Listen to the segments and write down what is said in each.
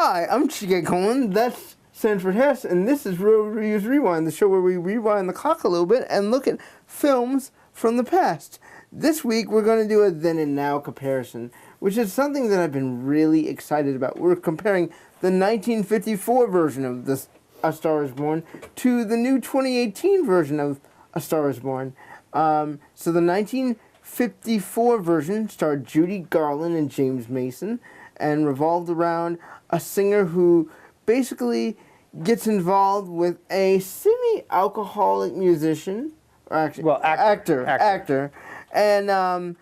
Hi, I'm Chike and that's Sanford Hess, and this is Real Reviews Rewind, the show where we rewind the clock a little bit and look at films from the past. This week we're going to do a then and now comparison, which is something that I've been really excited about. We're comparing the 1954 version of this A Star Is Born to the new 2018 version of A Star Is Born. So the 1954 version starred Judy Garland and James Mason and revolved around a singer who basically gets involved with a semi-alcoholic musician, or actually, actor. And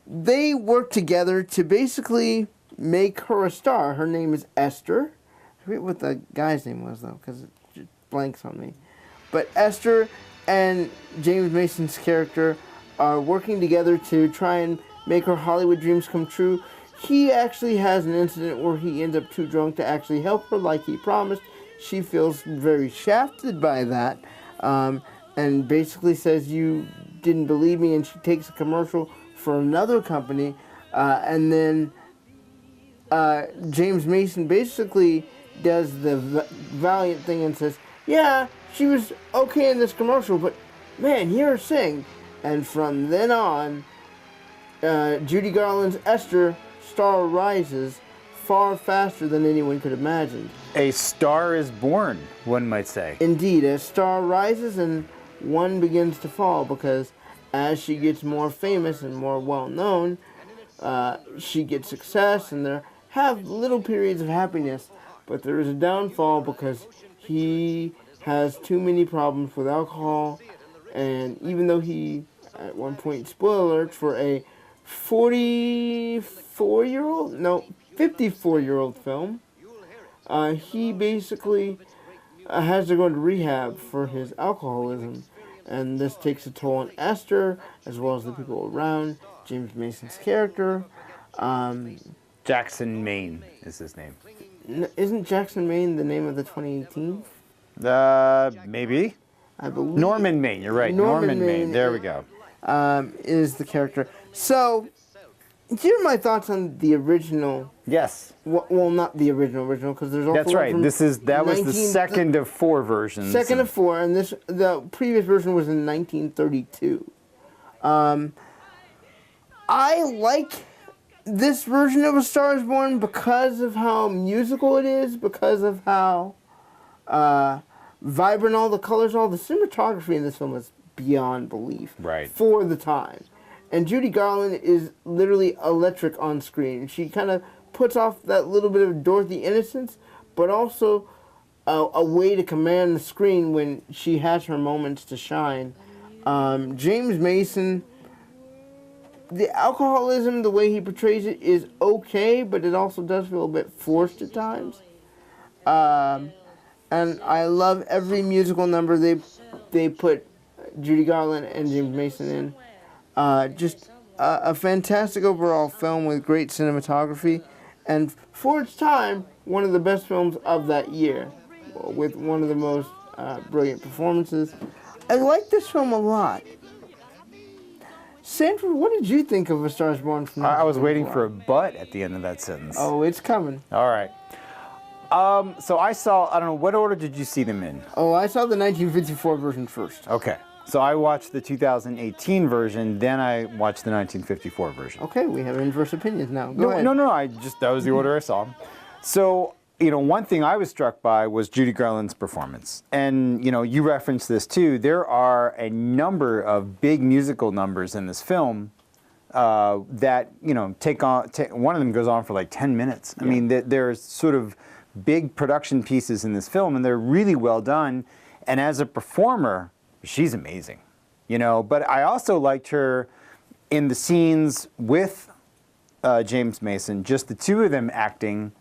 they work together to basically make her a star. Her name is Esther. I forget what the guy's name was, though, because it just blanks on me. But Esther and James Mason's character are working together to try and make her Hollywood dreams come true. He actually has an incident where he ends up too drunk to actually help her like he promised. She feels very shafted by that, and basically says, "You didn't believe me," and she takes a commercial for another company, and then James Mason basically does the valiant thing and says, "Yeah, she was okay in this commercial, but man, hear her sing." And from then on, Judy Garland's Esther star rises far faster than anyone could imagine. A star is born, one might say. Indeed, a star rises and one begins to fall, because as she gets more famous and more well-known, she gets success, and there have little periods of happiness, but there is a downfall because he has too many problems with alcohol, and even though he, at one point, spoiler alert, for a 54-year-old film, he basically has to go into rehab for his alcoholism, and this takes a toll on Esther as well as the people around James Mason's character. Jackson Maine is his name. Isn't Jackson Maine the name of the 2018? Maybe. I believe Norman Maine. You're right. Norman Maine. There we go. Is the character. So, here are my thoughts on the original. Yes. Well, not the original, because there's also. That's right. That was the second of four versions. Second of four, and the previous version was in 1932. I like this version of A Star Is Born because of how musical it is, because of how vibrant all the colors are. The cinematography in this film is beyond belief. Right. For the time. And Judy Garland is literally electric on screen. She kind of puts off that little bit of Dorothy innocence, but also a way to command the screen when she has her moments to shine. James Mason, the alcoholism, the way he portrays it is okay, but it also does feel a bit forced at times. And I love every musical number they put Judy Garland and James Mason in. Just a fantastic overall film with great cinematography, and for its time, one of the best films of that year, with one of the most brilliant performances. I like this film a lot. Sanford, what did you think of A Star Is Born? I was waiting for a but at the end of that sentence. Oh, it's coming. All right. So I saw, I don't know, what order did you see them in? Oh, I saw the 1954 version first. Okay. So I watched the 2018 version, then I watched the 1954 version. Okay, we have inverse opinions now. Go ahead. No, that was the order I saw. So, one thing I was struck by was Judy Garland's performance. And, you referenced this too. There are a number of big musical numbers in this film that, one of them goes on for like 10 minutes. Yeah. I mean, there's sort of big production pieces in this film, and they're really well done. And as a performer, she's amazing, But I also liked her in the scenes with James Mason, just the two of them acting.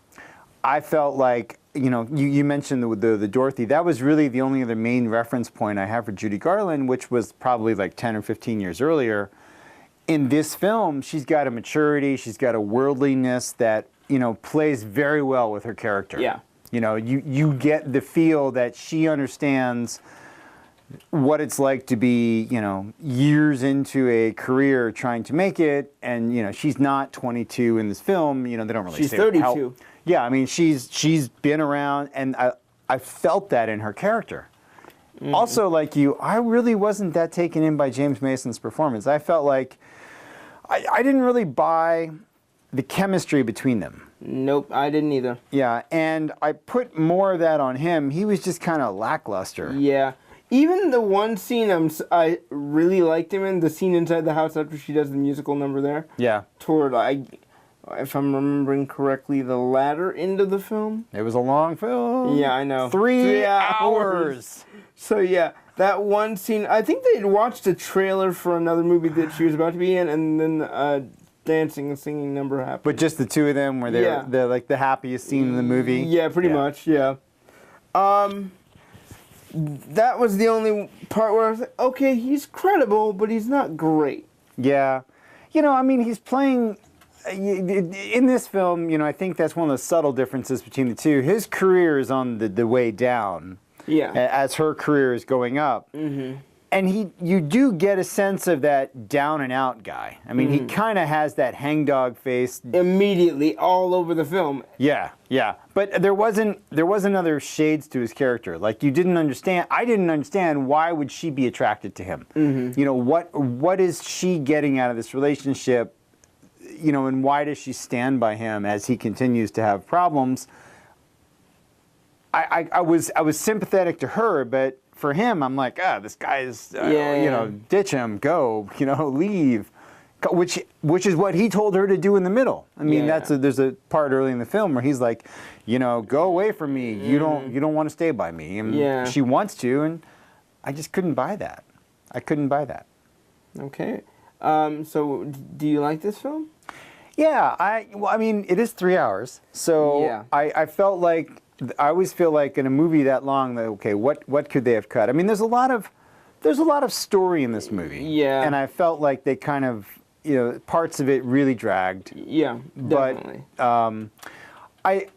I felt like, you mentioned the Dorothy. That was really the only other main reference point I have for Judy Garland, which was probably like 10 or 15 years earlier. In this film, she's got a maturity, she's got a worldliness that, plays very well with her character. Yeah. You get the feel that she understands what it's like to be, years into a career trying to make it, and she's not 22 in this film. They don't really she's say 32. Yeah, I mean, she's been around, and I felt that in her character. Also, like you, I really wasn't that taken in by James Mason's performance. I felt like I didn't really buy the chemistry between them. Nope, I didn't either. Yeah, and I put more of that on him. He was just kind of lackluster. Yeah. Even the one scene I really liked him in, the scene inside the house after she does the musical number there. Yeah. Toward, if I'm remembering correctly, the latter end of the film. It was a long film. Yeah, I know. 3 hours. So yeah, that one scene, I think they'd watched a trailer for another movie that she was about to be in, and then dancing and singing number happened. But just the two of them, where they're like the happiest scene in the movie. Yeah, pretty much, yeah. That was the only part where I was like, okay, he's credible, but he's not great. Yeah. You know, I mean, he's playing... In this film, you know, I think that's one of the subtle differences between the two. His career is on the way down. Yeah. As her career is going up. Mm-hmm. And you do get a sense of that down and out guy. I mean, he kind of has that hangdog face. Immediately, all over the film. Yeah, yeah. But there wasn't other shades to his character. Like, I didn't understand why would she be attracted to him. Mm-hmm. You know, what is she getting out of this relationship? You know, and why does she stand by him as he continues to have problems? I was sympathetic to her, but for him, I'm like, this guy is, you know, ditch him, go, you know, leave, which is what he told her to do in the middle. I mean, there's a part early in the film where he's like, you know, go away from me. You don't want to stay by me. And she wants to, and I just couldn't buy that. I couldn't buy that. Okay. So do you like this film? Yeah, I mean, it is 3 hours, so I felt like, I always feel like in a movie that long, that okay, what could they have cut? I mean, there's a lot of story in this movie. Yeah. And I felt like they kind of, you know, parts of it really dragged. Yeah, definitely. But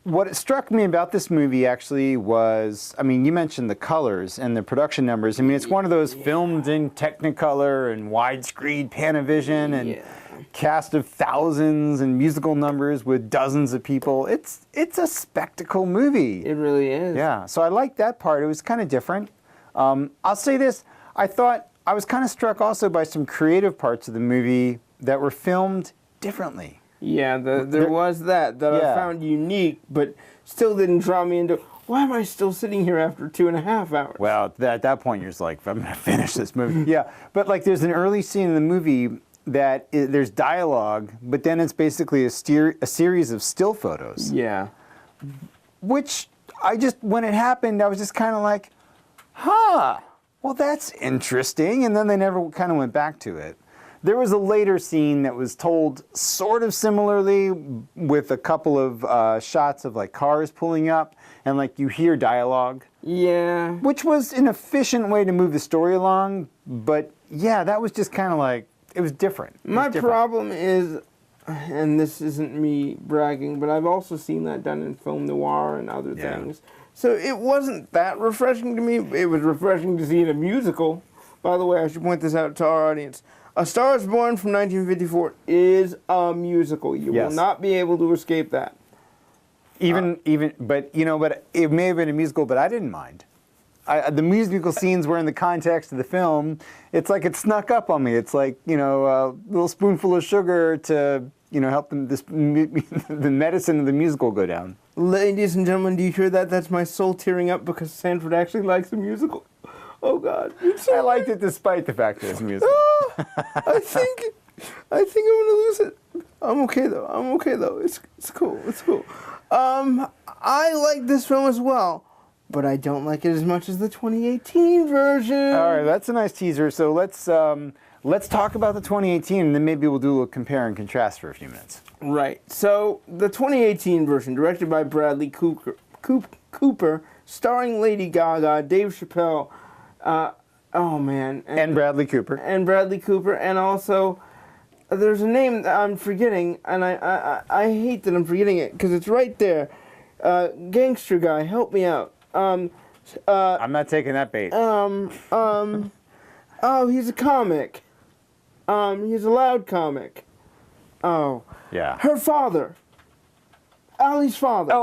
what struck me about this movie actually was, I mean, you mentioned the colors and the production numbers. I mean, it's one of those filmed in Technicolor and widescreen Panavision and cast of thousands and musical numbers with dozens of people. It's a spectacle movie. It really is. Yeah, so I liked that part. It was kind of different. I'll say this, I thought I was kind of struck also by some creative parts of the movie that were filmed differently. Yeah, there was that I found unique, but still didn't draw me into, why am I still sitting here after 2.5 hours? Well, at that point, you're just like, I'm going to finish this movie. Yeah, but like there's an early scene in the movie that there's dialogue, but then it's basically a series of still photos. Yeah. Which when it happened, I was just kind of like, huh, well, that's interesting. And then they never kind of went back to it. There was a later scene that was told sort of similarly with a couple of shots of like cars pulling up and like you hear dialogue. Yeah. Which was an efficient way to move the story along. But yeah, that was just kind of like, it was different. My problem is, and this isn't me bragging, but I've also seen that done in film noir and other things. So it wasn't that refreshing to me. It was refreshing to see in a musical. By the way, I should point this out to our audience. A Star is Born from 1954 is a musical. You will not be able to escape that. But it may have been a musical, but I didn't mind. The musical scenes were in the context of the film. It's like it snuck up on me. It's like, you know, a little spoonful of sugar to, you know, help them the medicine of the musical go down. Ladies and gentlemen, do you hear that? That's my soul tearing up because Sanford actually likes the musical. Oh God! I liked it despite the fact that it's a musical. I think I'm gonna lose it. I'm okay though. It's cool. It's cool. I like this film as well. But I don't like it as much as the 2018 version. All right, that's a nice teaser. So let's talk about the 2018, and then maybe we'll do a little compare and contrast for a few minutes. Right. So the 2018 version, directed by Bradley Cooper, starring Lady Gaga, Dave Chappelle, and Bradley Cooper, and also there's a name that I'm forgetting, and I hate that I'm forgetting it because it's right there. Gangster guy, help me out. I'm not taking that bait. He's a comic. He's a loud comic. Oh. Yeah. Her father. Allie's father.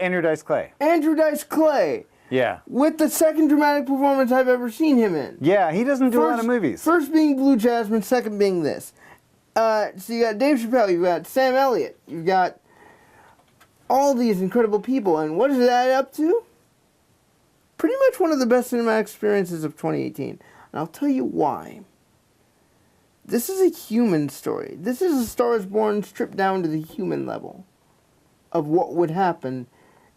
Andrew Dice Clay. Andrew Dice Clay. Yeah. With the second dramatic performance I've ever seen him in. Yeah, he doesn't do a lot of movies. First being Blue Jasmine, second being this. So you got Dave Chappelle, you've got Sam Elliott, you've got all these incredible people, and what does it add up to? Pretty much one of the best cinematic experiences of 2018. And I'll tell you why. This is a human story. This is A Star is Born stripped down to the human level of what would happen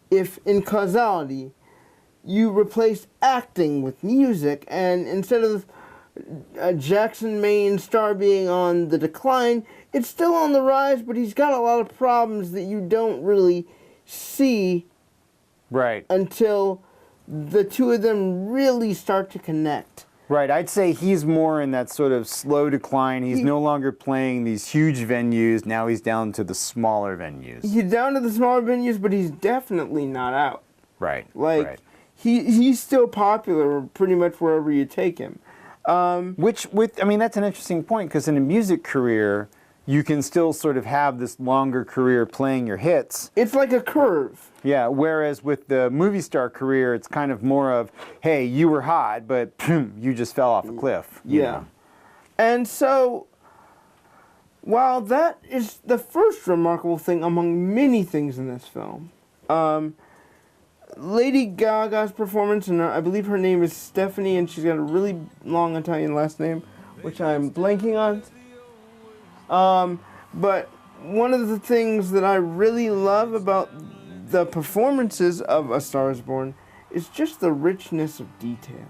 if, in causality, you replaced acting with music, and instead of Jackson Maine's star being on the decline, it's still on the rise, but he's got a lot of problems that you don't really see until the two of them really start to connect. Right, I'd say he's more in that sort of slow decline. He's no longer playing these huge venues. Now he's down to the smaller venues. He's down to the smaller venues, but he's definitely not out. Right, right. He's still popular pretty much wherever you take him. I mean, that's an interesting point, because in a music career, you can still sort of have this longer career playing your hits. It's like a curve. Yeah, whereas with the movie star career, it's kind of more of, hey, you were hot, but you just fell off a cliff. Yeah. You know? And so, while that is the first remarkable thing among many things in this film, Lady Gaga's performance, and I believe her name is Stephanie, and she's got a really long Italian last name, which I'm blanking on. But one of the things that I really love about the performances of A Star is Born is just the richness of detail.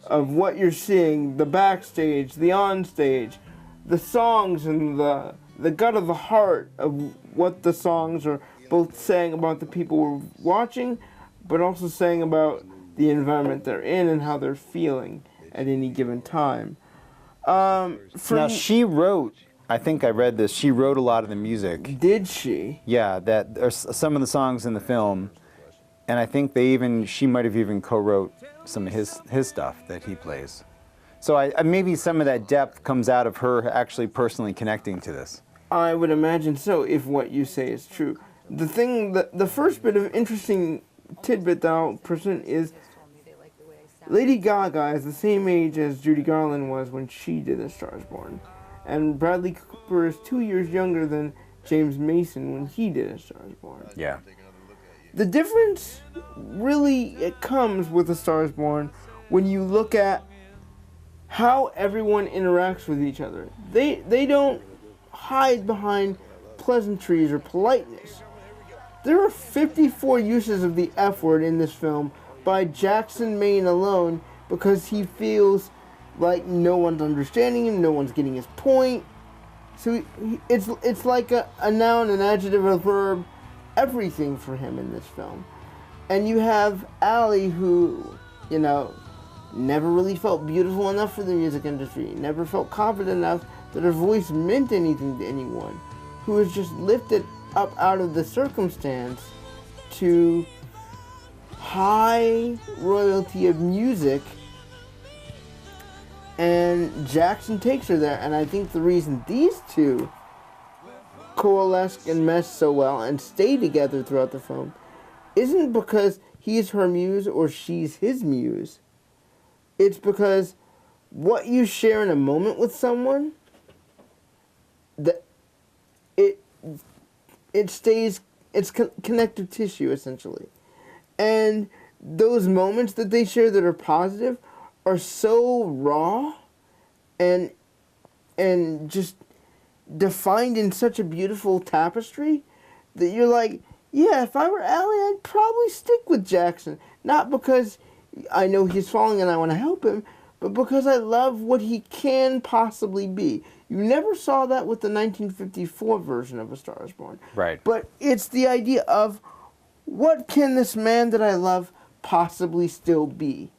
Of what you're seeing, the backstage, the onstage, the songs, and the gut of the heart of what the songs are both saying about the people we're watching, but also saying about the environment they're in and how they're feeling at any given time. Now, she wrote, I think I read this, she wrote a lot of the music. Did she? Yeah, that there's some of the songs in the film, and I think she might have even co-wrote some of his stuff that he plays. So maybe some of that depth comes out of her actually personally connecting to this. I would imagine so, if what you say is true. The first bit of interesting tidbit that I'll present is Lady Gaga is the same age as Judy Garland was when she did A Star is Born. And Bradley Cooper is 2 years younger than James Mason when he did A Star is Born. Yeah. The difference it comes with A Star is Born when you look at how everyone interacts with each other. They don't hide behind pleasantries or politeness. There are 54 uses of the F word in this film by Jackson Maine alone, because he feels like no one's understanding him, no one's getting his point. So it's like a noun, an adjective, a verb, everything for him in this film. And you have Allie, who, never really felt beautiful enough for the music industry, never felt confident enough that her voice meant anything to anyone, who was just lifted up out of the circumstance to high royalty of music, and Jackson takes her there. And I think the reason these two coalesce and mesh so well and stay together throughout the film isn't because he's her muse or she's his muse. It's because what you share in a moment with someone, it stays, it's connective tissue, essentially. And those moments that they share that are positive are so raw and just defined in such a beautiful tapestry that you're like, yeah, if I were Allie, I'd probably stick with Jackson. Not because I know he's falling and I want to help him, but because I love what he can possibly be. You never saw that with the 1954 version of A Star is Born. Right. But it's the idea of, what can this man that I love possibly still be?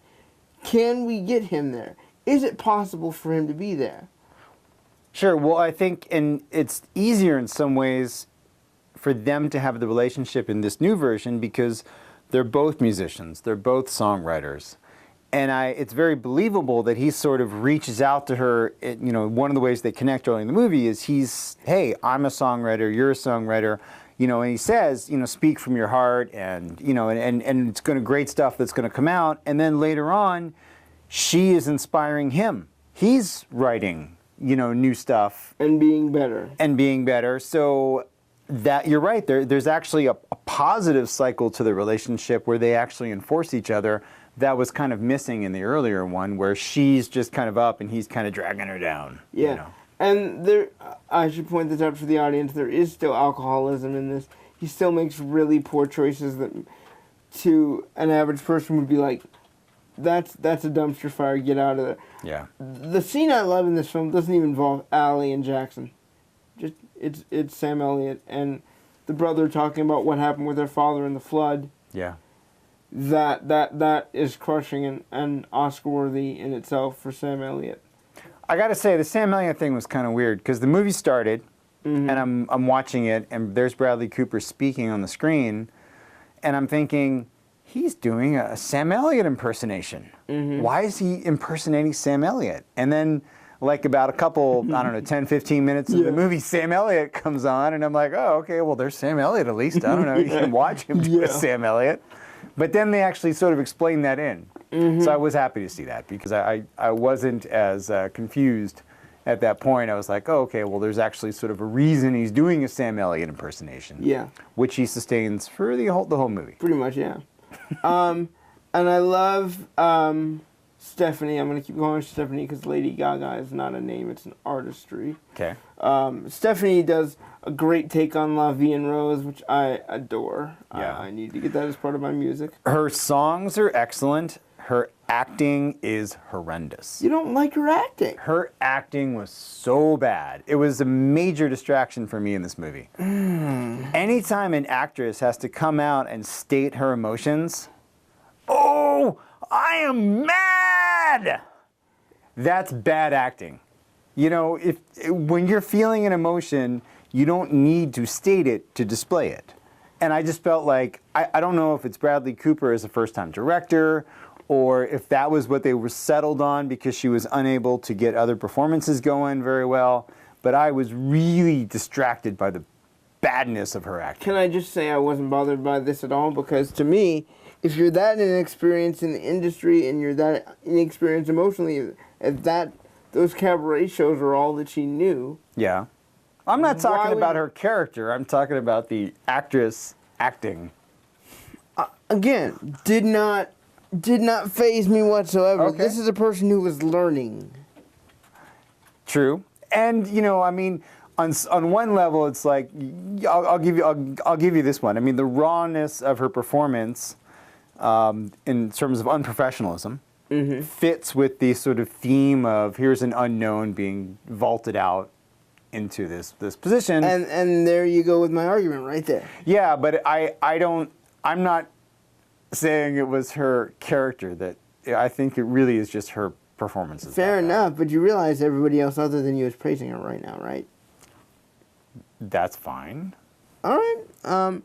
Can we get him there? Is it possible for him to be there? Sure. Well, I think, and it's easier in some ways for them to have the relationship in this new version because they're both musicians. They're both songwriters. And it's very believable that he sort of reaches out to her. One of the ways they connect early in the movie is hey, I'm a songwriter, you're a songwriter. and he says, speak from your heart, and and it's going to great stuff that's going to come out. And then later on, she is inspiring him. He's writing, new stuff And being better. So that you're right. There's actually a positive cycle to the relationship where they actually enforce each other. That was kind of missing in the earlier one, where she's just kind of up and he's kind of dragging her down. Yeah. And I should point this out for the audience, there is still alcoholism in this. He still makes really poor choices that to an average person would be like, that's a dumpster fire, get out of there. Yeah. The scene I love in this film doesn't even involve Allie and Jackson. Just it's Sam Elliott and the brother talking about what happened with their father in the flood. Yeah. That is crushing and Oscar worthy in itself for Sam Elliott. I got to say, the Sam Elliott thing was kind of weird because the movie started, and I'm watching it, and there's Bradley Cooper speaking on the screen, and I'm thinking, he's doing a Sam Elliott impersonation. Why is he impersonating Sam Elliott? And then, like about a couple, 10, 15 minutes of the movie, Sam Elliott comes on, and I'm like, oh, okay, well, there's Sam Elliott at least. I don't know, you can watch him do a Sam Elliott. But then they actually sort of explained that in. So I was happy to see that because I wasn't as confused at that point. I was like, oh, okay, well, there's actually sort of a reason he's doing a Sam Elliott impersonation. Yeah. Which he sustains for the whole movie. Pretty much, yeah. And I love Stephanie. I'm going to keep going with Stephanie because Lady Gaga is not a name, it's an artistry. Okay. Stephanie does a great take on La Vie en Rose, which I adore. Yeah. I need to get that as part of my music. Her songs are excellent. Her acting is horrendous. You don't like her acting? Her acting was so bad. It was a major distraction for me in this movie. Anytime an actress has to come out and state her emotions, oh, I am mad! That's bad acting. When you're feeling an emotion, you don't need to state it to display it. And I just felt like, I don't know if it's Bradley Cooper as a first-time director, or if that was what they were settled on because she was unable to get other performances going very well. But I was really distracted by the badness of her acting. Can I just say I wasn't bothered by this at all? Because to me, if you're that inexperienced in the industry and you're that inexperienced emotionally, those cabaret shows are all that she knew. Yeah. I'm not talking about her character. I'm talking about the actress acting. Again, did not faze me whatsoever. Okay. This is a person who was learning. True. And, on one level, it's like, I'll give you this one. I mean, the rawness of her performance in terms of unprofessionalism fits with the sort of theme of here's an unknown being vaulted out into this position. And there you go with my argument right there. Yeah, but I'm not saying it was her character. That I think it really is just her performances. Fair enough, but you realize everybody else other than you is praising her right now, right? That's fine. All right.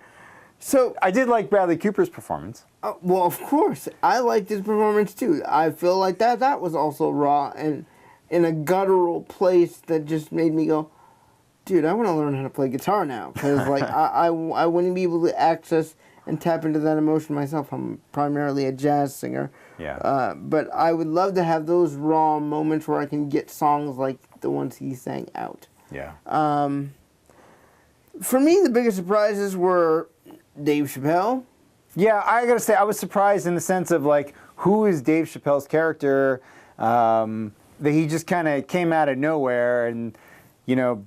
So I did like Bradley Cooper's performance. Well, of course, I liked his performance too. I feel like that was also raw and in a guttural place that just made me go, dude, I want to learn how to play guitar now because like I wouldn't be able to access and tap into that emotion myself. I'm primarily a jazz singer. Yeah. But I would love to have those raw moments where I can get songs like the ones he sang out. Yeah. For me, the biggest surprises were Dave Chappelle. Yeah, I gotta say, I was surprised in the sense of like, who is Dave Chappelle's character? That he just kind of came out of nowhere, and it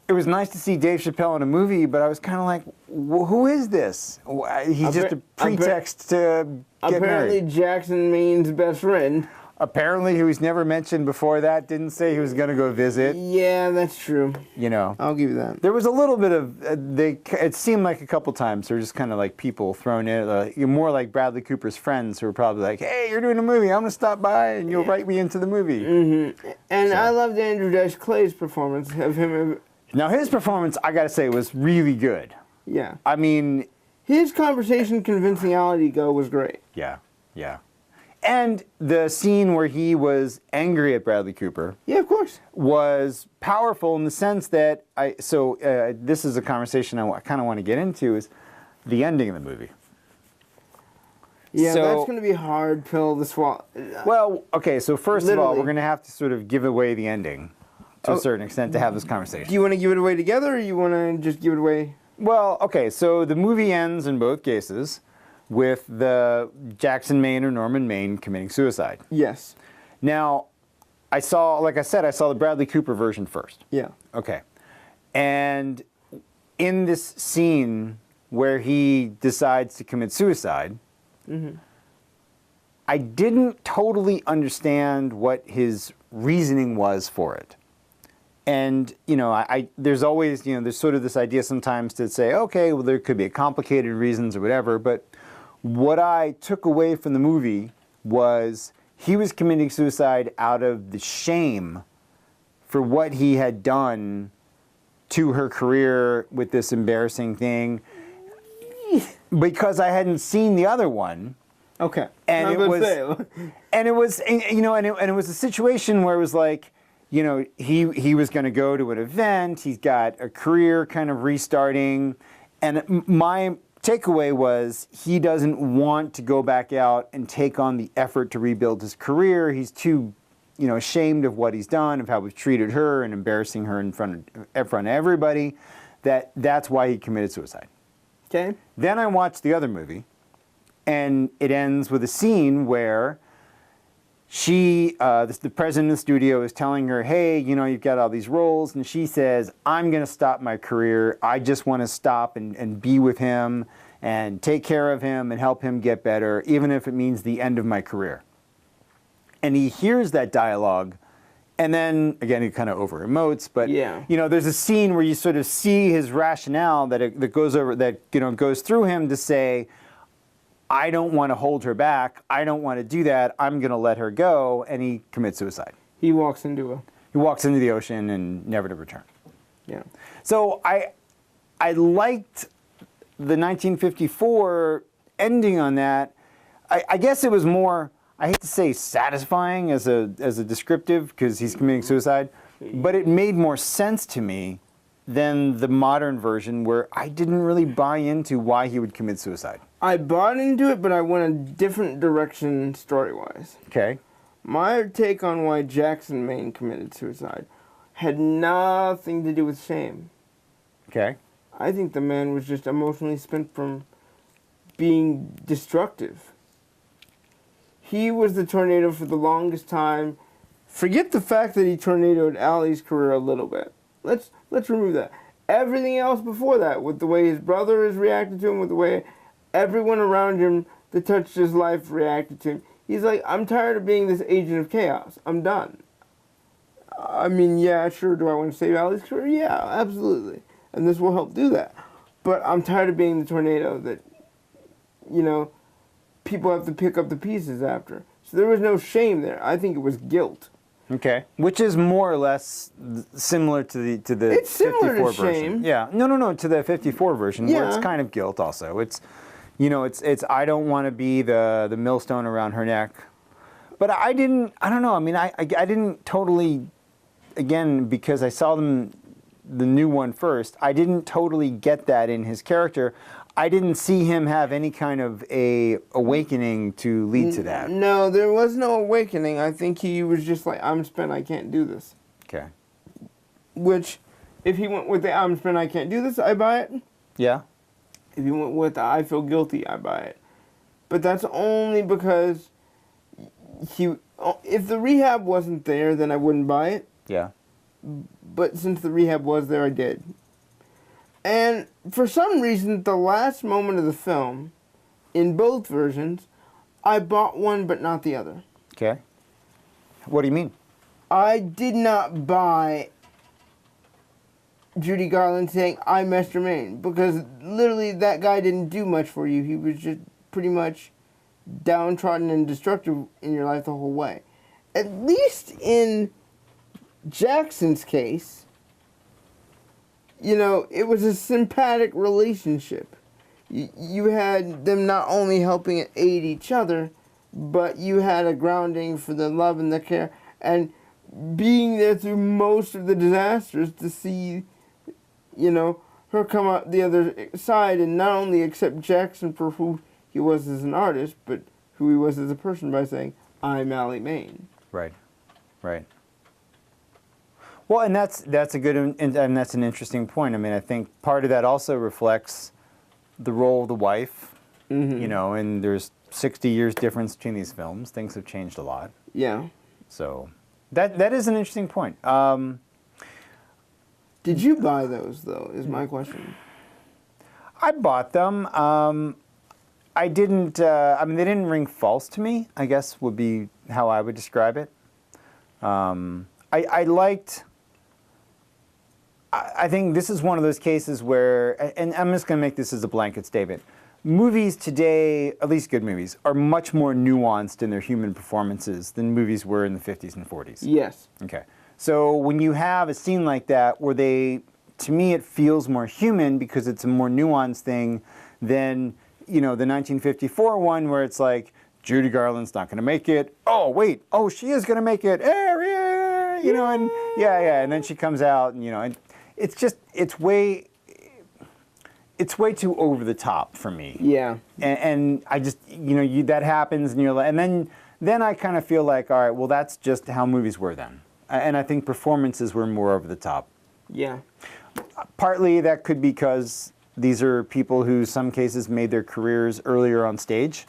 was nice to see Dave Chappelle in a movie, but I was kind of like, who is this? He's just a pretext to get apparently married. Jackson Maine's best friend. Apparently, he was never mentioned before that. Didn't say he was going to go visit. Yeah, that's true. I'll give you that. There was a little bit of it seemed like a couple times there were just kind of like people thrown in, more like Bradley Cooper's friends who were probably like, "Hey, you're doing a movie. I'm going to stop by and you'll write me into the movie." Mm-hmm. And I loved Andrew Dice Clay's performance of him. Now his performance, I got to say, was really good. Yeah. I mean, his conversation convincingality was great. Yeah. And the scene where he was angry at Bradley Cooper Yeah, of course. was powerful in the sense that this is a conversation I kind of want to get into, is the ending of the movie. Yeah, So- that's going to be a hard pill to swallow. Well, okay, so first of all, Literally. we're going to have to sort of give away the ending to a certain extent to have this Do conversation. you want to give it away together, or you want to just give it away? Well, okay, so the movie ends in both cases with the Jackson Maine or Norman Maine committing suicide. Yes. Now, like I said, I saw the Bradley Cooper version first. Yeah. Okay. And in this scene where he decides to commit suicide, I didn't totally understand what his reasoning was for it. And, there's always, there's sort of this idea sometimes to say, okay, well, there could be complicated reasons or whatever, but what I took away from the movie was he was committing suicide out of the shame for what he had done to her career with this embarrassing thing, because I hadn't seen the other one. Okay. And it was a situation where it was like, he was going to go to an event, he's got a career kind of restarting, and my takeaway was he doesn't want to go back out and take on the effort to rebuild his career. He's too, ashamed of what he's done, of how we've treated her and embarrassing her in front of everybody. That's why he committed suicide. Okay. Then I watched the other movie, and it ends with a scene where the president of the studio is telling her, hey, you've got all these roles, and she says, I'm going to stop my career. I just want to stop and be with him and take care of him and help him get better, even if it means the end of my career. And he hears that dialogue, and then, again, he kind of over-emotes, but, Yeah. there's a scene where you sort of see his rationale that goes through him to say, I don't want to hold her back. I don't want to do that. I'm going to let her go. And he commits suicide. He walks into the ocean and never to return. Yeah. So I liked the 1954 ending on that. I guess it was more, I hate to say satisfying as a descriptive, because he's committing suicide, but it made more sense to me than the modern version where I didn't really buy into why he would commit suicide. I bought into it, but I went a different direction story-wise. Okay. My take on why Jackson Maine committed suicide had nothing to do with shame. Okay. I think the man was just emotionally spent from being destructive. He was the tornado for the longest time. Forget the fact that he tornadoed Allie's career a little bit. Let's remove that. Everything else before that, with the way his brother has reacted to him, with the way everyone around him that touched his life reacted to him. He's like, I'm tired of being this agent of chaos. I'm done. I mean, yeah, sure, do I want to save Allie's career? Yeah, absolutely. And this will help do that. But I'm tired of being the tornado that, people have to pick up the pieces after. So there was no shame there. I think it was guilt. Okay, which is more or less similar to the It's similar 54 to version. shame. Yeah, no, to the 54 version where it's Yeah. kind of guilt also. It's, it's I don't want to be the millstone around her neck, but I don't know. I mean, I didn't totally, again, because I saw the new one first. I didn't totally get that in his character. I didn't see him have any kind of a awakening to lead to that. No, there was no awakening. I think he was just like, I'm spent, I can't do this. Okay. Which, if he went with the I'm spent, I can't do this, I buy it. Yeah. If he went with the I feel guilty, I buy it. But that's only because if the rehab wasn't there, then I wouldn't buy it. Yeah. But since the rehab was there, I did. And for some reason, the last moment of the film, in both versions, I bought one but not the other. Okay. What do you mean? I did not buy Judy Garland saying, I Mr. Maine, because literally that guy didn't do much for you. He was just pretty much downtrodden and destructive in your life the whole way. At least in Jackson's case, it was a sympathetic relationship. You had them not only helping aid each other, but you had a grounding for the love and the care, and being there through most of the disasters to see, you know, her come out the other side and not only accept Jackson for who he was as an artist, but who he was as a person by saying, I'm Allie Main. Right, right. Well, and that's a good, and that's an interesting point. I mean, I think part of that also reflects the role of the wife, you know, and there's 60 years difference between these films. Things have changed a lot. Yeah. So that is an interesting point. Did you buy those, though, is my question. I bought them. I didn't, I mean, they didn't ring false to me, I guess would be how I would describe it. I liked, I think this is one of those cases where, and I'm just going to make this as a blanket statement, movies today, at least good movies, are much more nuanced in their human performances than movies were in the 50s and 40s. Yes. Okay. So when you have a scene like that where they, to me it feels more human because it's a more nuanced thing than, you know, the 1954 one where it's like, Judy Garland's not going to make it. Oh, wait. Oh, she is going to make it. You know, and yeah. And then she comes out and, you know, and it's just, it's way too over the top for me. Yeah. And I just, you know, that happens and you're like, and then I kind of feel like, all right, well, that's just how movies were then. And I think performances were more over the top. Yeah. Partly that could be because these are people who, some cases, made their careers earlier on stage,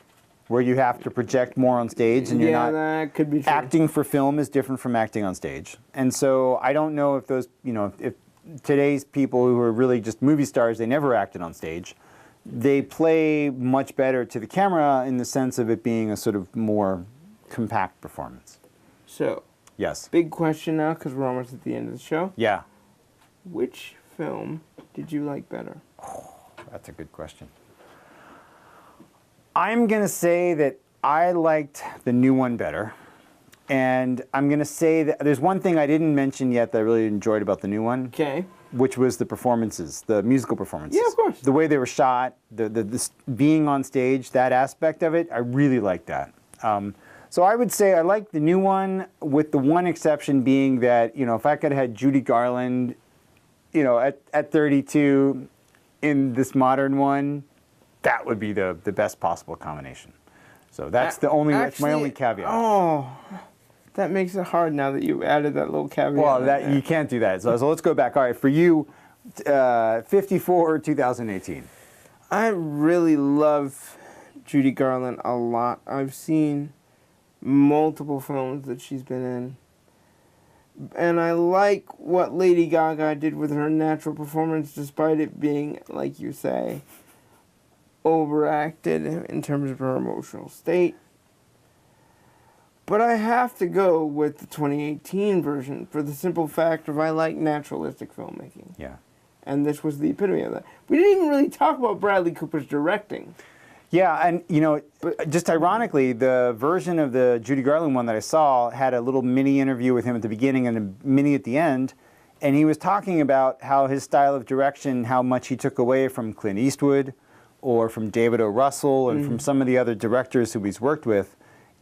where you have to project more on stage, and you're not. That could be true. Acting for film is different from acting on stage, and so I don't know if those, you know, if today's people who are really just movie stars, they never acted on stage, they play much better to the camera in the sense of it being a sort of more compact performance. So. Yes. Big question now, because we're almost at the end of the show. Yeah. Which film did you like better? Oh, that's a good question. I'm going to say that I liked the new one better. And I'm going to say that there's one thing I didn't mention yet that I really enjoyed about the new one. Okay. Which was the performances, the musical performances. Yeah, of course. The way they were shot, the being on stage, that aspect of it, I really liked that. So I would say I like the new one, with the one exception being that, you know, if I could have had Judy Garland, you know, at 32 in this modern one, that would be the best possible combination. So that's that's my only caveat. Oh, that makes it hard now that you added that little caveat. Well, you can't do that. So let's go back. All right, for you, 54, 2018. I really love Judy Garland a lot. I've seen multiple films that she's been in. And I like what Lady Gaga did with her natural performance, despite it being, like you say, overacted in terms of her emotional state. But I have to go with the 2018 version for the simple fact of I like naturalistic filmmaking. Yeah. And this was the epitome of that. We didn't even really talk about Bradley Cooper's directing. Yeah, and you know, just ironically, the version of the Judy Garland one that I saw had a little mini interview with him at the beginning and a mini at the end, and he was talking about how his style of direction, how much he took away from Clint Eastwood or from David O. Russell and from some of the other directors who he's worked with.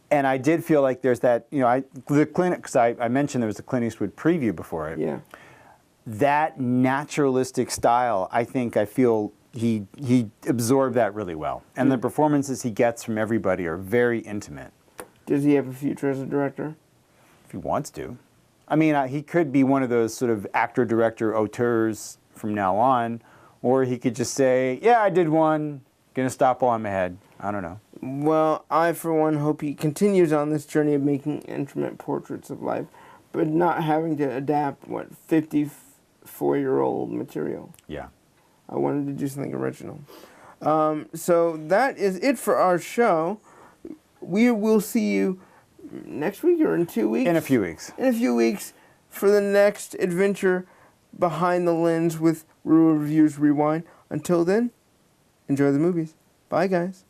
And I did feel like there's that, you know, because I mentioned there was a Clint Eastwood preview before it. Yeah. That naturalistic style, I feel he absorbed that really well. And the performances he gets from everybody are very intimate. Does he have a future as a director? If he wants to. I mean, he could be one of those sort of actor-director auteurs from now on, or he could just say, yeah, I did one, gonna stop while I'm ahead. I don't know. Well, I, for one, hope he continues on this journey of making intimate portraits of life, but not having to adapt, 54-year-old material. Yeah. I wanted to do something original. So that is it for our show. We will see you next week or in 2 weeks? In a few weeks. In a few weeks for the next adventure behind the lens with Reviews Rewind. Until then, enjoy the movies. Bye, guys.